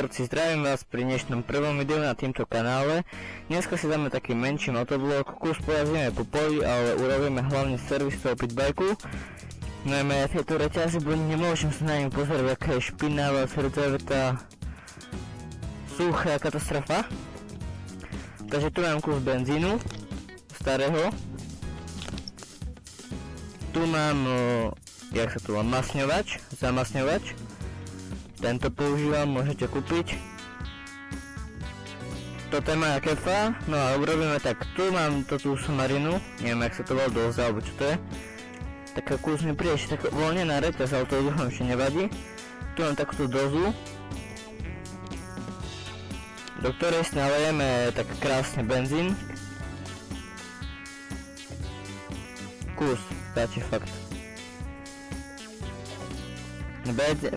Motorci, zdravím vás pri dnešnom prvom videu na týmto kanále. Dneska si dáme taký menší motovlog, kus pojazdíme po poli, ale urobíme hlavne servis toho pitbajku. Najmä tieto reťazy, bo nemôžem sa na ňu pozerať, aká je špinavá, srdcovitá, suchá katastrofa. Takže tu mám kus benzínu, starého. Tu mám, jak sa to volá, masňovač, zamasňovač. Tento používam, môžete kúpiť. Toto je moja kefa, no a urobíme tak, tu mám tú somarinu, neviem jak sa to volá, doza, alebo čo to je. Taká kus mi príde ešte taká uvoľnená reťaz, ale to dúfam, že nevadí. Tu mám takúto dozu, do ktorej si nalejeme tak krásne benzín. Kus, stačí fakt.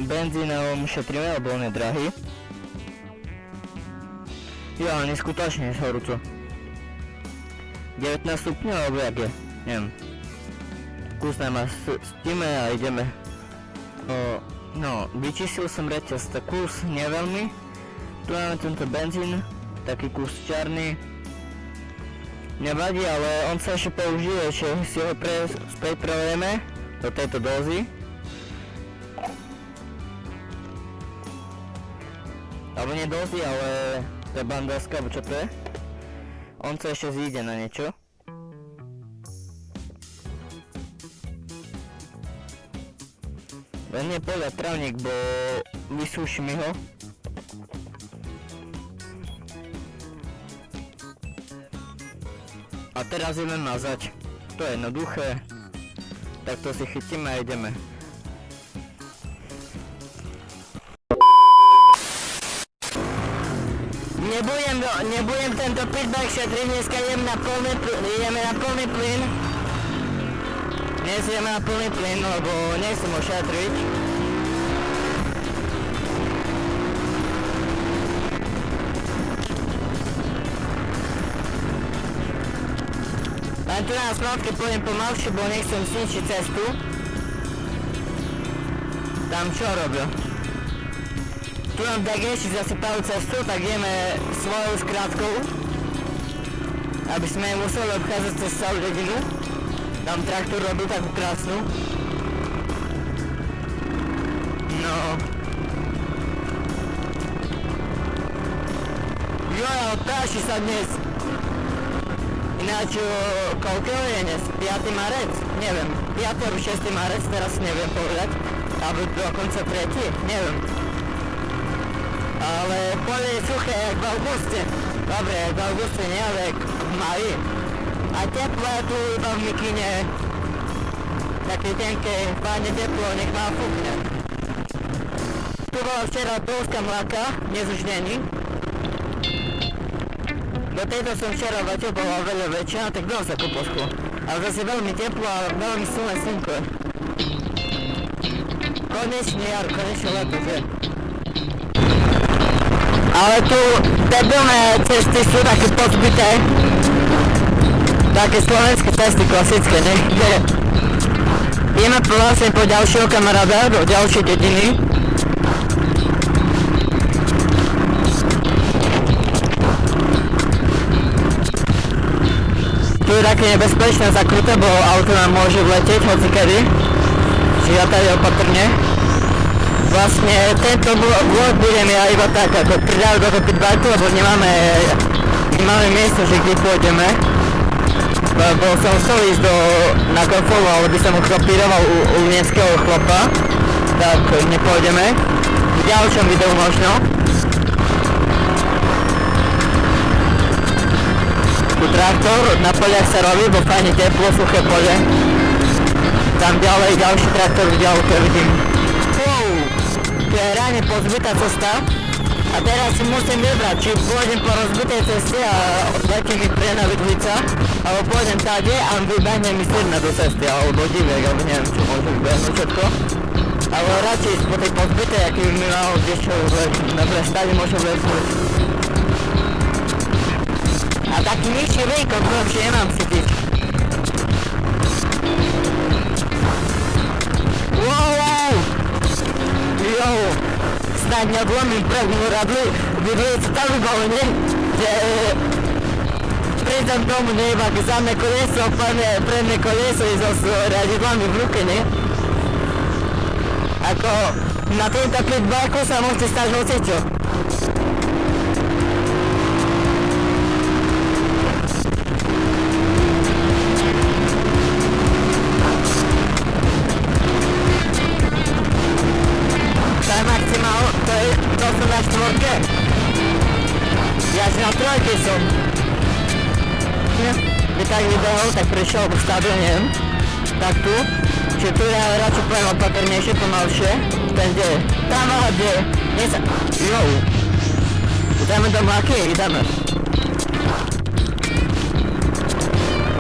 Benzín ušetríme, lebo on je drahý. Jo, ale neskutočne je horúco. 19 stupňov, alebo jak je? Neviem. Kus nám stíme a ideme. No, vyčistil som reťaz, tak kus neveľmi. Tu máme tento benzín, taký kus čarný. Nevadí, ale on sa ešte použije, že si ho späť prelejeme do tejto dozy. Alebo nie dozy, ale to je bandáska, alebo čo to je. On sa ešte zíde na niečo. Len nie poliať trávnik, bo vysúši mi ho. A teraz ideme mazať. To je jednoduché. Takto si chytíme a ideme. Nebudem tento pitbike šetriť, dneska ideme na plný plyn. Dnes ideme na plný plyn, lebo nechcem ho šetriť. Len tu na smrotke pôjdem pomalšie, bo nechcem zničiť cestu. Tam čo robil? Tu nám Dageši zasypajú cestu, tak ideme svojou skrátkou, aby sme museli obchádzať cez celú dedinu. Tam traktor robil takú krásnu. No. Jojo, táši sa dnes. Ináč, koľko je dnes? 5. marec? Neviem. 5. alebo 6. marec, teraz neviem povedať. Alebo dokonca 3. Neviem. Ale pole je suché, jak v auguste. Dobre, jak v auguste nie, ale jak v máji. A teplo je tu iba v mikine. Také tenké, fajne teplo, nech má fúkne. Tu bola včera polská mláka, dnes už není. Do tejto som včera letel, bola veľa väčšia, tak dosť ako Polsku. Ale zase veľmi teplo a veľmi silné slnko. Konečne jar, konečne leto, že? Ale tu debilné cesty sú také pozbité. Také slovenské cesty klasické, ne? Ideme vlastne po ďalšieho kamaráda, do ďalšej dediny. Tu je také nebezpečné zakruté, bo auto nám môže vletieť hocikedy. Čiže tady opatrne. Vlastne tento vlog budem ja iba tak ako pridať do toho pitbajku, lebo nemáme miesto, že kde pôjdeme. Lebo som chcel ísť na golfovu, ale by som ho kopíroval u nemeckého chlapa. Tak nepôjdeme. V ďalšom videu možno. Tu traktor na poliach sa robí, bo fajne teplo, suché pole. Tam ďalej ďalší traktor v ďalke vidím. To je reálne pozbytá cesta a teraz si musím vybrať, či pôjdem po rozbitej ceste a odletí mi priená vidlica, alebo pôjdem tady a vybehne mi sirna do cesty, alebo divek, alebo neviem čo môžem vybehnúť všetko. Ale radšej ísť po tej pozbytej, aký by mi mal kdežo na prestade môžem vleznúť. A taký nižší výkon, ktorým si nemám cítiť. Wow! Jo! nawet nie odłamim prognu radly, budujecie tam wybały, nie? Že prijdem domu, ne, ipak zadné koleso, predné koleso i so riadidlami v ruke, ne? Ako na tomto pitbajku sa môžete stať hocičo. To som na štvorke. Ja si na trojke som. By tak vybehol, tak prišiel k stadione. Tak tu. Čiže tu ja radšej poviem opatrnejšie, pomalšie. Ten kde je? Tam ale kde je? Nie sa... Jou. Ideme do mlaky, ideme.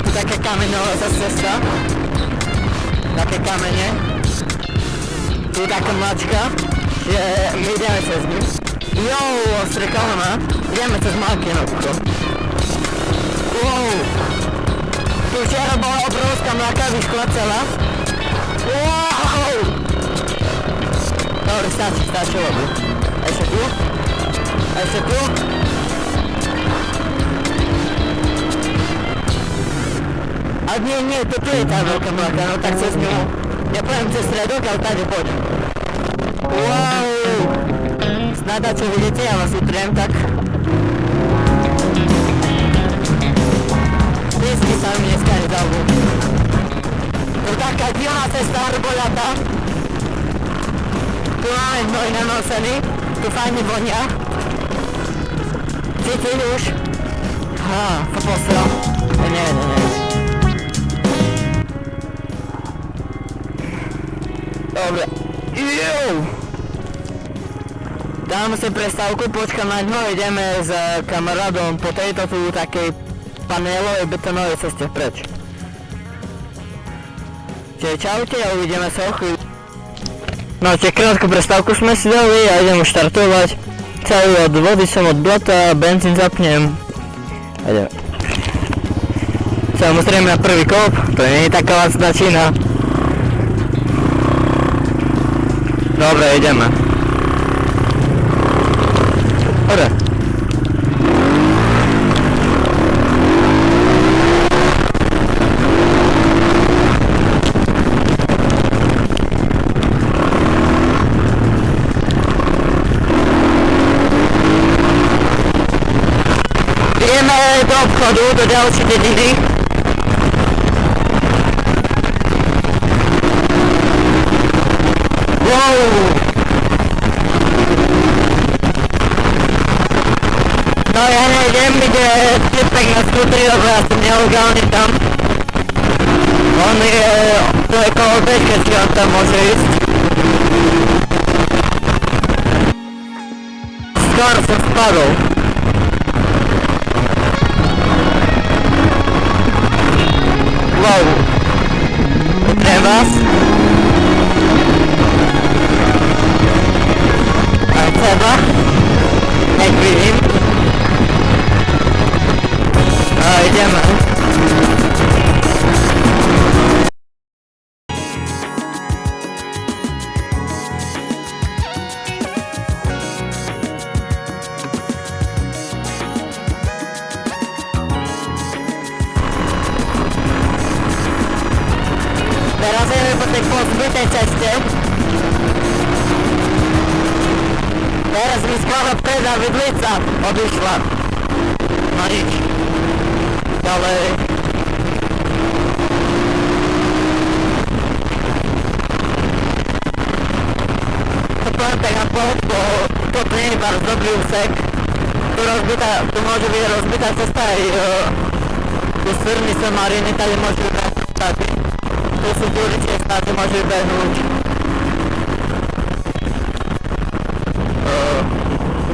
Tu také kameňové sa cesta. Také kamene. Tu taká mlačka. Že my ideme cez ním. Jou, ostré kolena. Ideme cez mláky na kucho. Wow. Tu včera bola obrovská mláka, vyškla celá. Wow. Dobre, stačí vodu. A ešte tu. A ešte tu. A nie, to tu je tá veľká mláka, no tak cez ňu. Ja poviem cez stredok, ale tady pôjdem. Wow! Snada, čo vidíte, ja vás utriem, tak... Písky sa mi dneska nezalbú. To taká divná cesta hrboľata. Tu máme hnoj nanosený, tu fajne vonia. Cítiť už? To posral. Nie. Dobre. Dáme si prestávku, počkám na ňo, ideme s kamarádom po tejto tu takej panelovej betonovej ceste preč. Čiže čaute a uvidíme sa o chvíľu. No, čiže krátku prestávku sme si dali a idem už štartovať. Celý od vody som od blata, benzín zapnem. A ideme. Samozrejme na prvý kop, to nie je taká lacná čina. Dobre, ideme. Dobre. Ideme do obchodu, do ďalšej dediny. Wow! No ja nejdem, kde typek na skutri, lebo ja som nelegálne tam. On je, to je kolo bežke, či on tam môže ísť. Skoro som spadol. Wow. Vytriem vás. A seba. Nech vidím. A ideme. Teraz ideme po tej pozbytej ceste. Teraz mi skoro peda vidlica odišla. No nič. Ďalej. To poviem tak na pohod, bo toto nie je iba dobrý úsek. Tu môže byť rozbitá cesta aj tu svrny sa mariny, tady môže byť státy. Tu sú uličie státy, môže vybehnúť.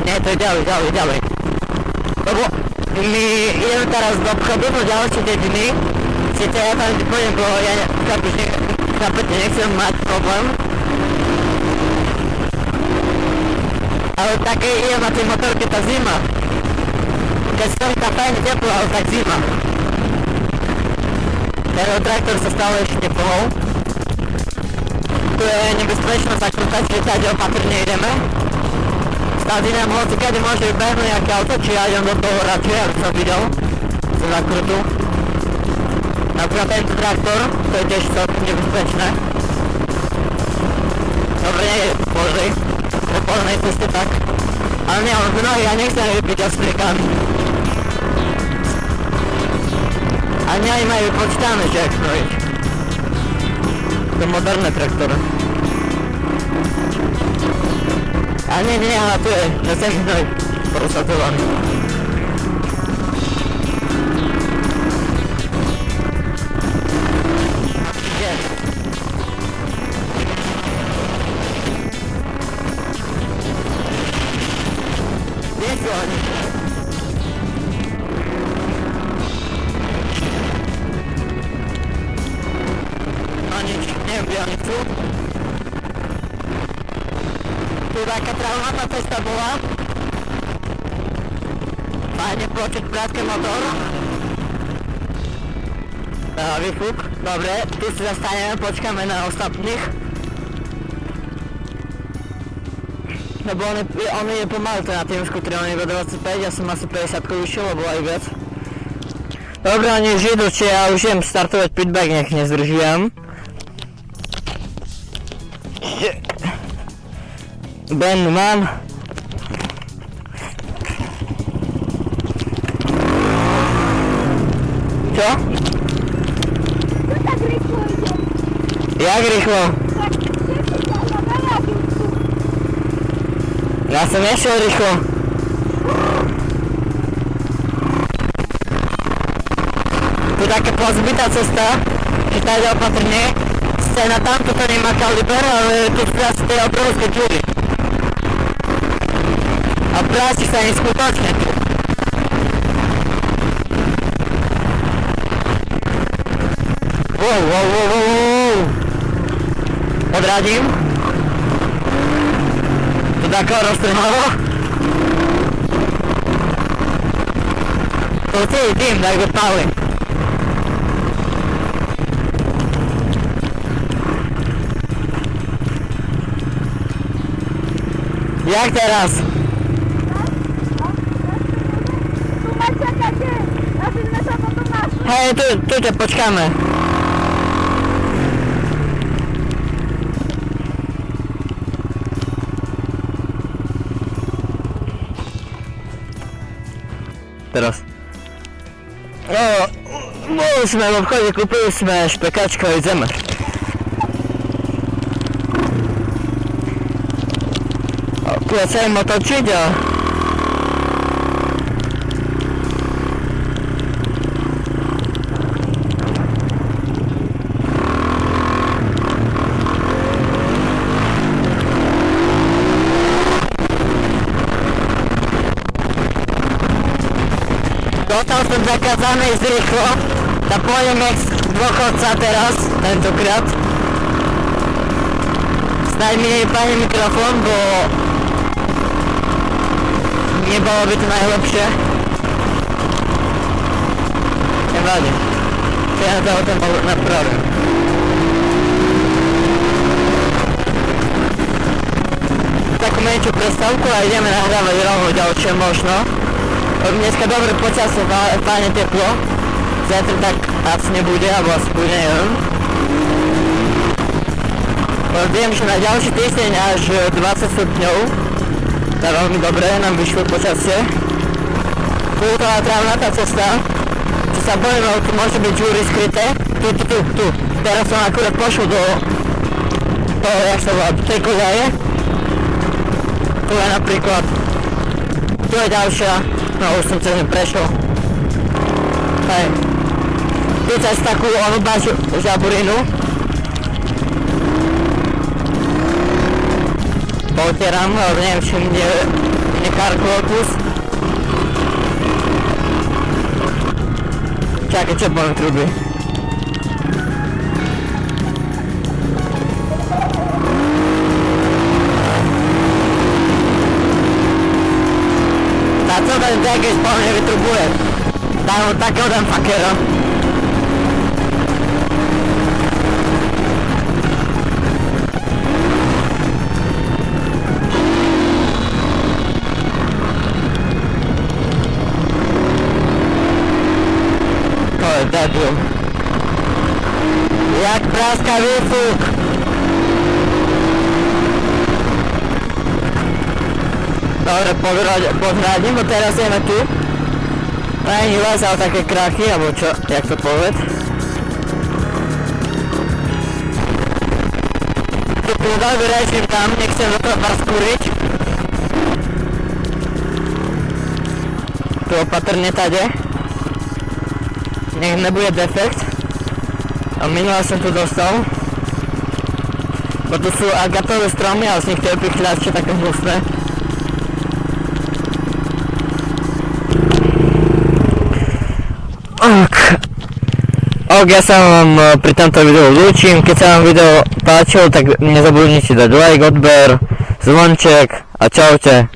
Nie, to je ďalej. Lebo my ideme teraz do obchodu, do ďalšej dediny. Sice ja tam pôjdem, bo ja chápete, nechcem mať problém. Ale také idem na tej motorke, tá zima. Keď stojí tá fajne teplo, ale tak zima. Ten traktor sa stále ešte nepohol. Tu je nebezpečná zakrútať, že tady opatrne ideme. tady nám hoci kedy môže behnúť nejaké auto, či ja idem do toho radšej, ak som videl z zákrutu. Napríklad tento traktor, to je tiež celkom nebezpečné. Dobre, nie je pozri, po polnej ceste tak. Ale nie, on v nohy, ja nechcem vypiť ostrikami. A nie aj majú vypočítané, že jak snojiť. To moderné traktory. A nie, ale tu je, na sem hnoj porusatovaný. Kde? Kde sú oni? No nič, neviem, kde oni sú. Tu taká travnatá cesta bola. Fajne počuť prátke motor. Výfuk, dobre, tu si zastaneme, počkáme na ostatných. Lebo on je pomaly to na tým skutri, on je iba 25, ja som asi 50 vyšiel, lebo aj viac. Dobre, oni už idú, či ja už idem startovať pitback, nech nezdržujem. Ben, mám. Čo? To tak rýchlo ide. Jak rýchlo? Tak všetci sa hľadajú tu. Ja som nešiel rýchlo. Tu taká pozbytá cesta, že tá ide opatrne. Scéna tamto to nemá kaliber, ale tu sú asi tie obrovské džúry. A plásti sa neskutočne tu. Wow. Odradím. Tu takého roztrhalo. To celý tým, tak go spali. Jak teraz? Tu ma čakáte, aby sme sa potom našli. Hej, tu ťa počkáme. Teraz. Boli sme v obchode, kúpili sme špekačku a ideme. Tu je celý motočiť a... Dostal som zakázané ísť rýchlo, tak pôjdem ex dôchodca teraz, tentokrát. Snáď mi nevypadne mikrofón, bo... nebolo by to najlepšie. Nevadí. Ja na toho ten napravím. Takú menšiu prestávku a ideme nahrávať rovno ďalšie možno. Dneska dobré počasie, fajne teplo. Zajtra tak asi nebude, alebo asi bude, neviem. Viem, že na ďalší týždeň až 20 stupňov. To je veľmi dobré, nám vyšlo počasie. Tu je tá trávnatá cesta. Čo sa bojím, ale tu môže byť žúry skryté. Tu. Teraz som akurát pošol do toho, jak sa volá, do tej koľaje. Tu je napríklad. Tu je ďalšia. No už som cez ňu prešiel. Hej. Tu cez takú onubášu žaburinu. Potieram, ale neviem, či mne nekarkol kus. Čakaj, čo boli truby? Co ten jakieś po mnie wytrubuje? Dają takiego tam fakera. jak błyskawicu. Dobra, podradím, bo teraz jeme tu. Pani lezal také krachy, alebo čo, jak to povedz. Tu pôdal vyrežím tam, nechcem do toho vás kúriť. Tu opatrne tade. Nech nebude defekt. A minule som tu dostal. Bo tu sú agatové stromy, ale z nich tie opichlače také hnusné. Ok, ja sa vám pri tomto videu lúčim. Keď sa vám video páčilo, tak nezabudnite dať like, odber, zvonček a čaute.